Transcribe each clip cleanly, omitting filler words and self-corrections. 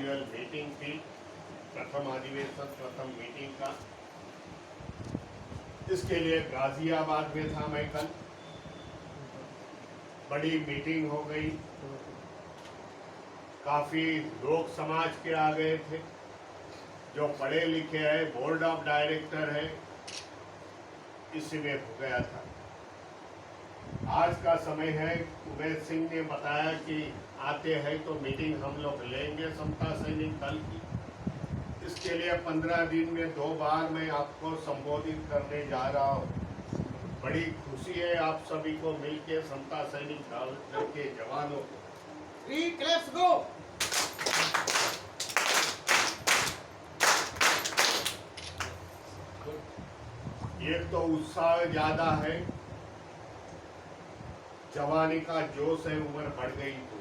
Annual meeting थी, प्रथम अधिवेशन प्रथम मीटिंग का। इसके लिए गाजियाबाद में था मैं कल। बड़ी मीटिंग हो गई, काफी लोग समाज के आ गए थे, जो पढ़े लिखे हैं, बोर्ड ऑफ डायरेक्टर है, इसी में हो गया था। आज का समय है, उमेश सिंह ने बताया कि आते हैं तो मीटिंग हम लोग लेंगे समता सैनिक दल की। इसके लिए 15 दिन में 2 बार मैं आपको संबोधित करने जा रहा हूँ। बड़ी खुशी है आप सभी को मिलके, समता सैनिक दल के जवानों को। Let's go! एक तो उत्साह ज्यादा है, जवानी का जोश है, उम्र बढ़ गई तो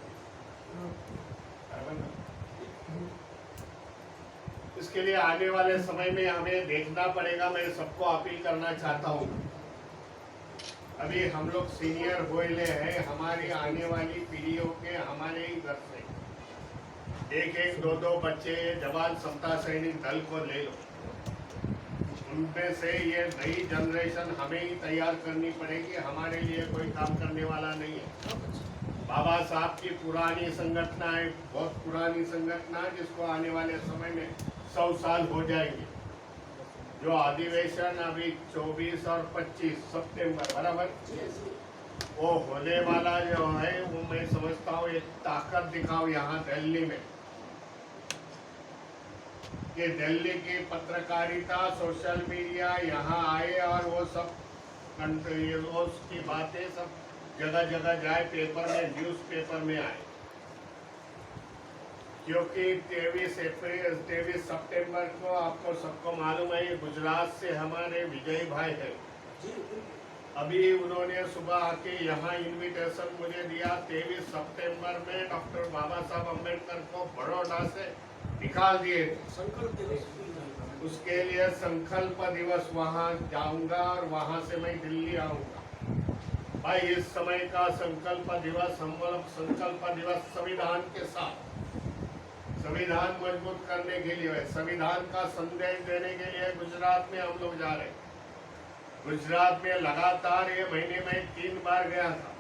इसके लिए आने वाले समय में हमें देखना पड़ेगा। मैं सबको अपील करना चाहता हूँ, अभी हम लोग सीनियर होइले हैं, हमारी आने वाली पीढ़ियों के हमारे ही घर से एक 2 बच्चे जवान समता सैनिक दल को ले लो। उनमें से ये नई जनरेशन हमें ही तैयार करनी पड़ेगी, हमारे लिए कोई काम करने वाला नहीं है। बाबा साहब की पुरानी संगठना है, बहुत पुरानी संगठना है, जिसको आने वाले समय में 100 साल हो जाएंगे। जो अधिवेशन अभी 24 और 25 सितंबर बराबर वो होने वाला जो है, वो मैं समझता हूँ एक ताकत दिखाओ यहाँ दिल्ली में, कि दिल्ली की पत्रकारिता, सोशल मीडिया यहाँ आए और वो सब की बातें सब जगह जगह जाए, पेपर में, न्यूज पेपर में आए। क्योंकि 23 सितंबर को आपको सबको मालूम है, गुजरात से हमारे विजय भाई है, अभी उन्होंने सुबह आके यहाँ इनविटेशन मुझे दिया। 23 सितंबर में डॉक्टर बाबा साहब अम्बेडकर को बड़ौदा से निकाल दिए। उसके लिए संकल्प दिवस वहाँ जाऊंगा और वहाँ से मैं दिल्ली आऊंगा। भाई इस समय का संकल्प दिवस, हम लोग संकल्प दिवस संविधान के साथ, संविधान मजबूत करने के लिए, संविधान का संदेश देने के लिए गुजरात में हम लोग जा रहे हैं। गुजरात में लगातार ये महीने में 3 बार गया था,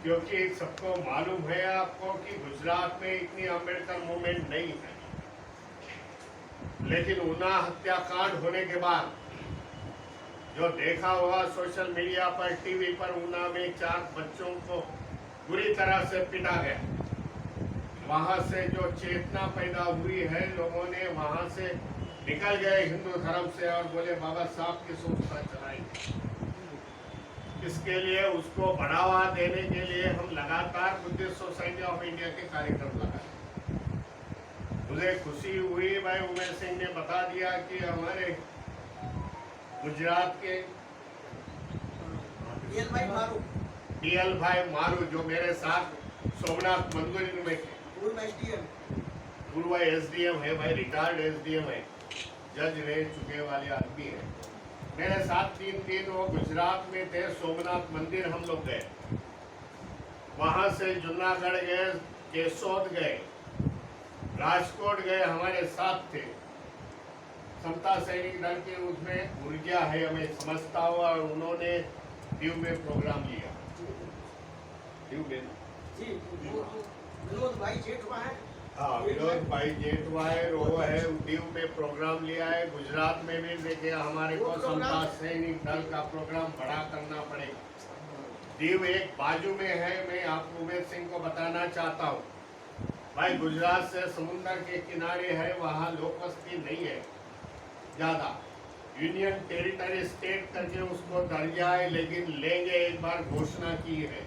क्योंकि सबको मालूम है आपको कि गुजरात में इतनी अम्बेडकर मूवमेंट नहीं है। लेकिन उन्ना हत्याकांड होने के बाद जो देखा होगा सोशल मीडिया पर, टीवी पर, उन्ना में 4 बच्चों को बुरी तरह से पीटा गया। वहां से जो चेतना पैदा हुई है, लोगों ने वहां से निकल गए हिंदू धर्म से और बोले बाबा साहब की सोच पर चलाएंगे। इसके लिए उसको बढ़ावा देने के लिए हम लगातार बुद्धिस्ट सोसाइटी ऑफ इंडिया के कार्यक्रम लगाए। मुझे खुशी हुई, भाई उमेश सिंह ने बता दिया कि हमारे गुजरात के DL भाई मारू जो मेरे साथ सोमनाथ मंदिर में थे, पूर्व SDM है भाई, रिटायर्ड SDM है, जज रह चुके वाले आदमी है, मेरे साथ 3 दिन वो गुजरात में थे। सोमनाथ मंदिर हम लोग गए, वहां से जूनागढ़ गए, केसोद गए, राजकोट गए, हमारे साथ थे। समता सैनिक दल के उसमें ऊर्जा है, हमें समझता हूँ, और उन्होंने दीव में प्रोग्राम लिया। दीव में विनोद भाई जेठवा है, हाँ, विनोद भाई जेठवा है, वो है, दीव में प्रोग्राम लिया है। गुजरात में भी देखिए हमारे को समता सैनिक दल का प्रोग्राम बड़ा करना पड़ेगा। दीव एक बाजू में है, मैं आपको उमेश सिंह को बताना चाहता हूँ भाई, गुजरात से समुद्र के किनारे है, वहाँ लोक बस्ती नहीं है ज्यादा, यूनियन टेरिटरी स्टेट करके उसको दर्जा है, लेकिन लेंगे, एक बार घोषणा की है।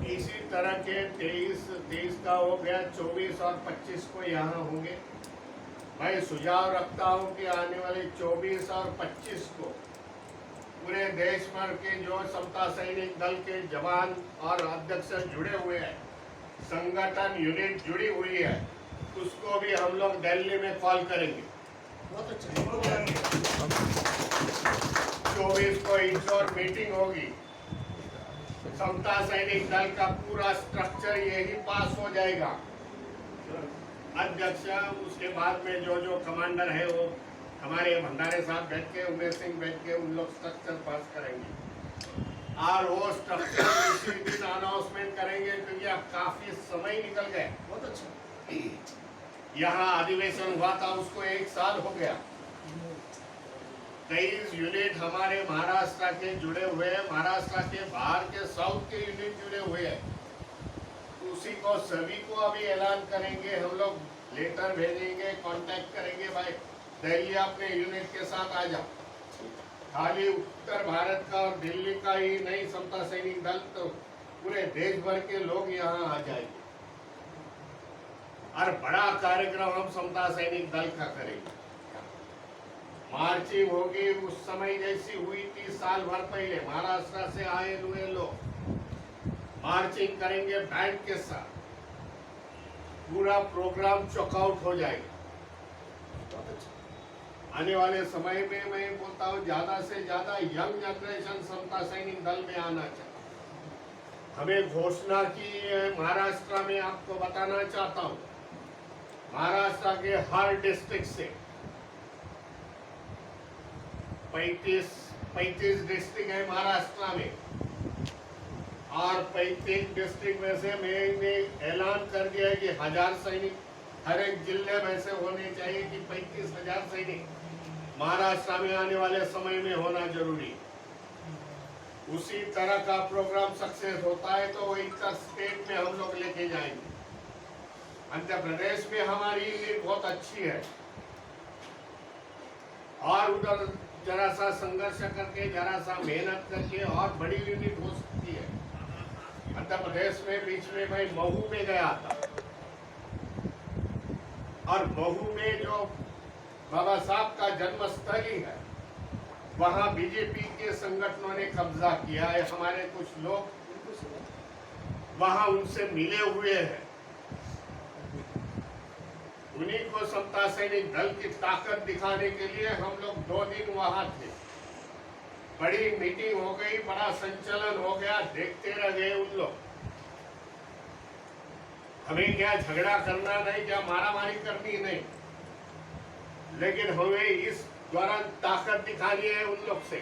इसी तरह के 23 का हो गया, 24 और 25 को यहाँ होंगे। मैं सुझाव रखता हूँ कि आने वाले 24 और 25 को पूरे देश भर के जो समता सैनिक दल के जवान और अध्यक्ष जुड़े हुए हैं, संगठन यूनिट जुड़ी हुई है, उसको भी हम लोग दिल्ली में कॉल करेंगे। बहुत अच्छा। 24 को इंश्योर मीटिंग होगी, समता सैनिक दल का पूरा स्ट्रक्चर यही पास हो जाएगा। अध्यक्ष, उसके बाद में जो जो कमांडर है वो हमारे भंडारे साहब बैठ के, उमेश सिंह बैठ के उन लोग स्ट्रक्चर पास करेंगे और वो स्ट्रक्चर उसी दिन अनाउंसमेंट करेंगे, क्योंकि अब काफी समय निकल गया। बहुत अच्छा। यहाँ अधिवेशन हुआ था उसको 1 साल हो गया। 23 यूनिट हमारे महाराष्ट्र के जुड़े हुए हैं, महाराष्ट्र के बाहर के साउथ के यूनिट जुड़े हुए हैं। उसी को सभी को अभी ऐलान करेंगे, हम लोग लेटर भेजेंगे, कांटेक्ट करेंगे, भाई दिल्ली अपने यूनिट के साथ आ जाओ। खाली उत्तर भारत का और दिल्ली का ही नहीं, समता सैनिक दल तो पूरे देश भर के लोग यहाँ आ जाएंगे और बड़ा कार्यक्रम हम समता सैनिक दल का करेंगे। मार्चिंग होगी उस समय जैसी हुई थी साल भर पहले, महाराष्ट्र से आए हुए लोग मार्चिंग करेंगे बैंड के साथ, पूरा प्रोग्राम चॉकआउट हो जाएगा। बहुत अच्छा। आने वाले समय में मैं बोलता हूँ ज्यादा से ज्यादा यंग जनरेशन समता सैनिक दल में आना चाहिए। हमें घोषणा की है महाराष्ट्र में, आपको बताना चाहता हूँ, महाराष्ट्र के हर डिस्ट्रिक्ट से 35 डिस्ट्रिक्ट है महाराष्ट्र में, और 35 डिस्ट्रिक्ट में से मैंने ऐलान कर दिया है कि 1000 सैनिक हर एक जिले में से होने चाहिए, कि 35,000 सैनिक महाराष्ट्र में आने वाले समय में होना जरूरी। उसी तरह का प्रोग्राम सक्सेस होता है तो वही स्टेट में हम लोग लेके जाएंगे। मध्य प्रदेश में हमारी यूनिट बहुत अच्छी है और उधर जरा सा संघर्ष करके, जरा सा मेहनत करके और बड़ी यूनिट हो सकती है। मध्य प्रदेश में बीच में मैं महू में गया था और महू में जो बाबा साहब का जन्मस्थली है, वहां बीजेपी के संगठनों ने कब्जा किया है। हमारे कुछ लोग वहां उनसे मिले हुए हैं, उन्हीं को समता सैनिक दल की ताकत दिखाने के लिए हम लोग 2 दिन वहां थे। बड़ी मीटिंग हो गई, बड़ा संचलन हो गया, देखते रह गए उन लोग। हमें क्या झगड़ा करना नहीं, क्या मारामारी करनी नहीं, लेकिन हमें इस दौरान ताकत दिखानी है उन लोग से।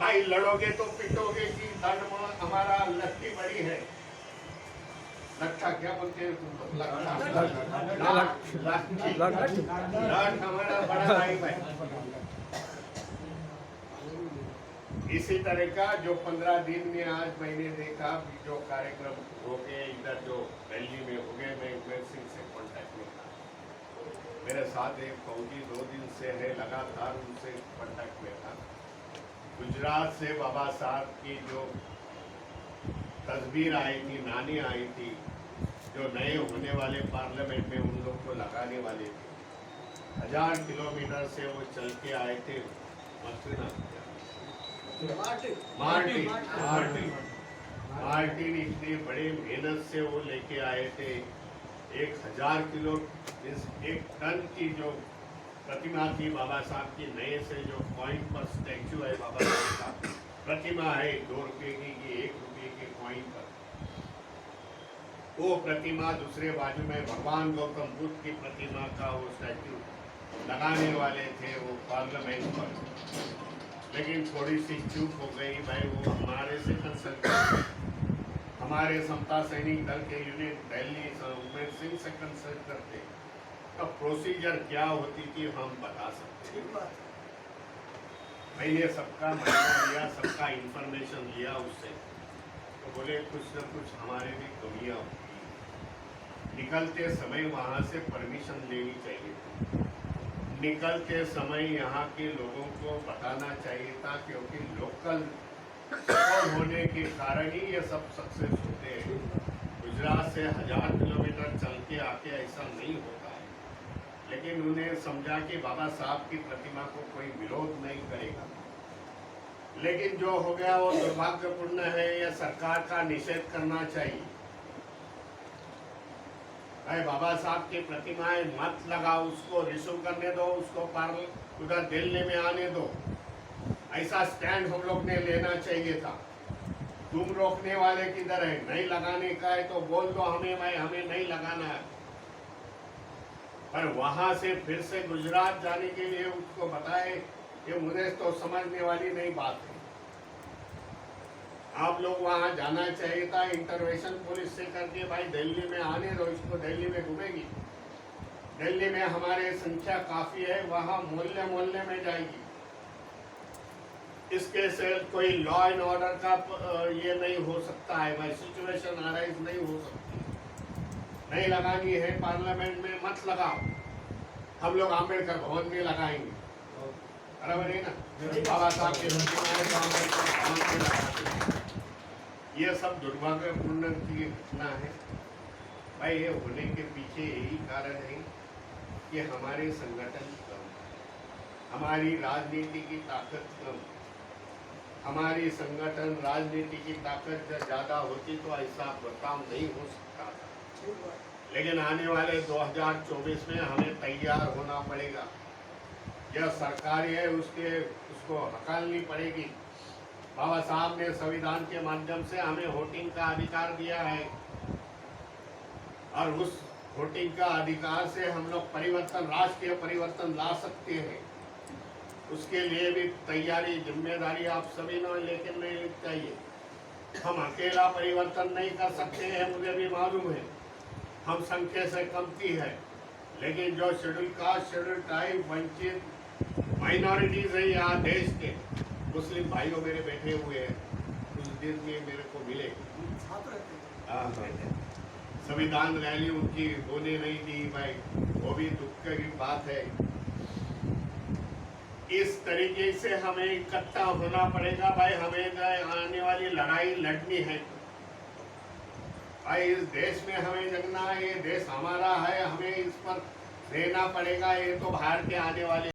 भाई लड़ोगे तो पिटोगे कि दंड में हमारा लट्ठी बड़ी है। लट्ठा क्या बोलते हैं तुम लोग? लाठ हमारा बड़ा भाई भाई। इसी तरह का जो 15 दिन में आज मैंने देखा जो कार्यक्रम हो गए इधर जो दिल्ली में हो गए, मैं उमेश सिंह से कांटेक्ट में था। मेरे साथ एक फौजी 2 दिन से है, लगातार उनसे कांटेक्ट में था। गुजरात से बाबा साहब की जो तस्वीर आई थी, नानी आई थी, जो नए होने वाले पार्लियामेंट में उन लोग को लगाने वाले थे। 1000 किलोमीटर से वो चल के आए थे। मार्टिन इतनी बड़ी मेहनत से वो लेके आए थे। 1000 किलो 1 टन की जो प्रतिमा थी बाबा साहब की, नए से जो कॉइन पर स्टैचू है बाबा साहब का, प्रतिमा है 2 रुपये की 1 रुपये के कॉइन पर, वो प्रतिमा दूसरे बाजू में भगवान गौतम बुद्ध की प्रतिमा का वो स्टैचू लगाने वाले थे वो पार्लियामेंट पर, लेकिन थोड़ी सी चूक हो गई। भाई वो हमारे से कंसल्ट, हमारे समता सैनिक दल के यूनिट दिल्ली उमेश सिंह से कंसल्ट करते तो प्रोसीजर क्या होती थी हम बता सकते। मैंने सबका मायना लिया, सबका इंफॉर्मेशन लिया उससे, तो बोले कुछ न कुछ हमारे भी कमियाँ होती। निकलते समय वहाँ से परमिशन लेनी चाहिए थी, निकलते समय यहाँ के लोगों को बताना चाहिए था, क्योंकि लोकल होने के कारण ही ये सब सक्सेस होते हैं। गुजरात से 1000 किलोमीटर चल के आके ऐसा नहीं होता है, लेकिन उन्हें समझा कि बाबा साहब की प्रतिमा को कोई विरोध नहीं करेगा। लेकिन जो हो गया वो दुर्भाग्यपूर्ण है, यह सरकार का निषेध करना चाहिए। भाई बाबा साहब की प्रतिमाएं मत लगाओ, उसको रिश्यू करने दो, उसको उधर दिल्ली में आने दो, ऐसा स्टैंड हम लोग ने लेना चाहिए था। तुम रोकने वाले किधर है? नहीं लगाने का है तो बोल दो हमें, भाई हमें नहीं लगाना है। पर वहां से फिर से गुजरात जाने के लिए उसको बताए, ये मुझे तो समझने वाली नहीं बात है। आप लोग वहां जाना चाहिए था इंटरवेंशन पुलिस से करके, भाई दिल्ली में आने दो इसको, दिल्ली में घूमेगी। दिल्ली में हमारे संख्या काफी है, वहां मोहल्ले मोहल्ले में जाएगी। इसके से कोई लॉ एंड ऑर्डर का ये नहीं हो सकता है भाई, सिचुएशन अराइज नहीं हो सकती। नहीं लगानी है पार्लियामेंट में मत लगाओ, हम लोग आम्बेडकर भवन में लगाएंगे, बराबर है ना? बाबा साहब के भवन में लगाते। ये सब दुर्भाग्यपूर्ण की घटना है भाई। ये होने के पीछे यही कारण है कि हमारे संगठन कम, हमारी राजनीति की ताकत कम। हमारी संगठन राजनीति की ताकत जब ज्यादा होती तो ऐसा बर्ताव नहीं हो सकता था। लेकिन आने वाले 2024 में हमें तैयार होना पड़ेगा। यह सरकार है, उसको हकालनी पड़ेगी। बाबा साहब ने संविधान के माध्यम से हमें वोटिंग का अधिकार दिया है, और उस वोटिंग का अधिकार से हम लोग परिवर्तन, राष्ट्रीय परिवर्तन ला सकते हैं। उसके लिए भी तैयारी, जिम्मेदारी आप सभी ने लेकिन नहीं चाहिए। हम अकेला परिवर्तन नहीं कर सकते हैं, मुझे भी मालूम है हम संख्या से कमती है, लेकिन जो शेड्यूल कास्ट, शेड्यूल ट्राइब, वंचित माइनॉरिटीज है यहाँ देश के, मुस्लिम भाइयों मेरे बैठे हुए हैं, कुछ दिन में मेरे को मिले। संविधान रैली उनकी होने नहीं दी भाई, वो भी दुख की बात है। इस तरीके से हमें इकट्ठा होना पड़ेगा भाई। हमें आने वाली लड़ाई लड़नी है भाई। इस देश में हमें जगना है, ये देश हमारा है, हमें इस पर रहना पड़ेगा। ये तो बाहर के आने वाले